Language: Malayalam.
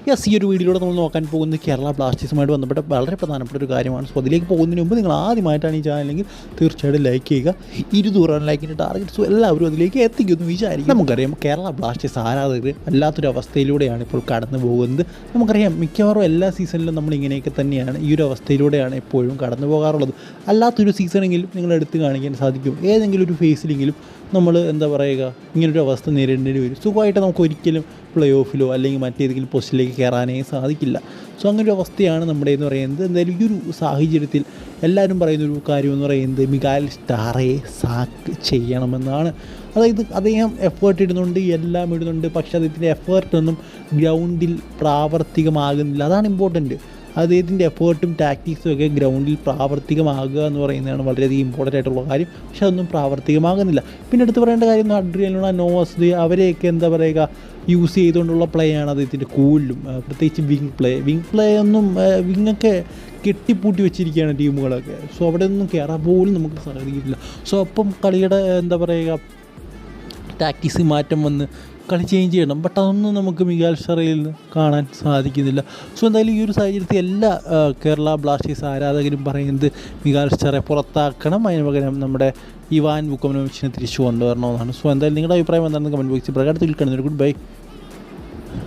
യെസ്, ഈ ഒരു വീഡിയോയിലൂടെ നമ്മൾ നോക്കാൻ പോകുന്നത് കേരള ബ്ലാസ്റ്റേഴ്സുമായിട്ട് ബന്ധപ്പെട്ട വളരെ പ്രധാനപ്പെട്ട ഒരു കാര്യമാണ്. സോ അതിലേക്ക് പോകുന്നതിന് മുമ്പ് നിങ്ങൾ ആദ്യമായിട്ടാണ് ഈ ചാനലെങ്കിൽ തീർച്ചയായിട്ടും ലൈക്ക് ചെയ്യുക. 200 ലൈക്കിൻ്റെ ടാർഗറ്റ്. സോ എല്ലാവരും അതിലേക്ക് എത്തിക്കുമെന്ന് വിചാരിക്കും. നമുക്കറിയാം കേരള ബ്ലാസ്റ്റേഴ്സ് ആരാധകർ വല്ലാത്തൊരു അവസ്ഥയിലൂടെയാണ് ഇപ്പോൾ കടന്നു പോകുന്നത്. നമുക്കറിയാം മിക്കവാറും എല്ലാ സീസണിലും നമ്മൾ ഇങ്ങനെയൊക്കെ തന്നെയാണ്, ഈ ഒരു അവസ്ഥയിലൂടെയാണ് എപ്പോഴും കടന്നു പോകാറുള്ളത്. അല്ലാത്തൊരു സീസണെങ്കിലും നിങ്ങൾ എടുത്ത് കാണിക്കാൻ സാധിക്കും. ഏതെങ്കിലും ഒരു ഫേസിലെങ്കിലും നമ്മൾ എന്താ പറയുക, ഇങ്ങനൊരു അവസ്ഥ നേരിടേണ്ടി വരും. സുഖമായിട്ട് നമുക്ക് ഒരിക്കലും പ്ലേ ഓഫിലോ അല്ലെങ്കിൽ മറ്റേതെങ്കിലും പോസ്റ്റിലേക്ക് കയറാനേ സാധിക്കില്ല. സോ അങ്ങനൊരു അവസ്ഥയാണ് നമ്മുടെ എന്ന് പറയുന്നത്. എന്തായാലും ഈ ഒരു സാഹചര്യത്തിൽ എല്ലാവരും പറയുന്നൊരു കാര്യമെന്ന് പറയുന്നത് മിഗാൽ സ്റ്റാറയെ സാക്ക് ചെയ്യണമെന്നാണ്. അതായത് അദ്ദേഹം എഫേർട്ട് ഇടുന്നുണ്ട്, എല്ലാം ഇടുന്നുണ്ട്, പക്ഷേ അദ്ദേഹത്തിൻ്റെ എഫേർട്ടൊന്നും ഗ്രൗണ്ടിൽ പ്രാവർത്തികമാകുന്നില്ല. അതാണ് ഇമ്പോർട്ടൻറ്റ്. അദ്ദേഹത്തിൻ്റെ എഫേർട്ടും ടാക്ടിക്സും ഒക്കെ ഗ്രൗണ്ടിൽ പ്രാവർത്തികമാകുക എന്ന് പറയുന്നതാണ് വളരെയധികം ഇമ്പോർട്ടൻ്റ് ആയിട്ടുള്ള കാര്യം. പക്ഷെ അതൊന്നും പ്രാവർത്തികമാകുന്നില്ല. പിന്നെ എടുത്ത് പറയേണ്ട കാര്യം അഡ്രിയാനോ, നോവസ് അവരെയൊക്കെ എന്താ പറയുക യൂസ് ചെയ്തുകൊണ്ടുള്ള പ്ലേ ആണ് അദ്ദേഹത്തിൻ്റെ കൂടുതലും. പ്രത്യേകിച്ച് വിങ് പ്ലേ ഒന്നും വിങ്ങൊക്കെ കെട്ടിപ്പൂട്ടി വെച്ചിരിക്കുകയാണ് ടീമുകളൊക്കെ. സോ അവിടെ ഒന്നും കയറാൻ പോലും നമുക്ക് സാധിക്കില്ല. സോ അപ്പം കളിയുടെ എന്താ പറയുക ടാക്ടിക്സ് മാറ്റം വന്ന് കളി ചേഞ്ച് ചെയ്യണം. ബട്ട് അതൊന്നും നമുക്ക് മിഗാൽ സ്റ്ററയിൽ നിന്ന് കാണാൻ സാധിക്കുന്നില്ല. സോ എന്തായാലും ഈ ഒരു സാഹചര്യത്തിൽ എല്ലാ കേരള ബ്ലാസ്റ്റേഴ്സ് ആരാധകരും പറയുന്നത് മിഗാൽ സ്റ്ററെ പുറത്താക്കണം, അതിന് പകരം നമ്മുടെ ഇവാൻ വുക്കോവിച്ചിനെ തിരിച്ചു കൊണ്ടുവരണമെന്നാണ്. സോ എന്തായാലും നിങ്ങളുടെ അഭിപ്രായം എന്താണെന്ന് കമൻറ്റ് ബോക്സിൽ പ്രകാരത്തിൽ കാണുന്നൊരു ഗുഡ് ബൈ.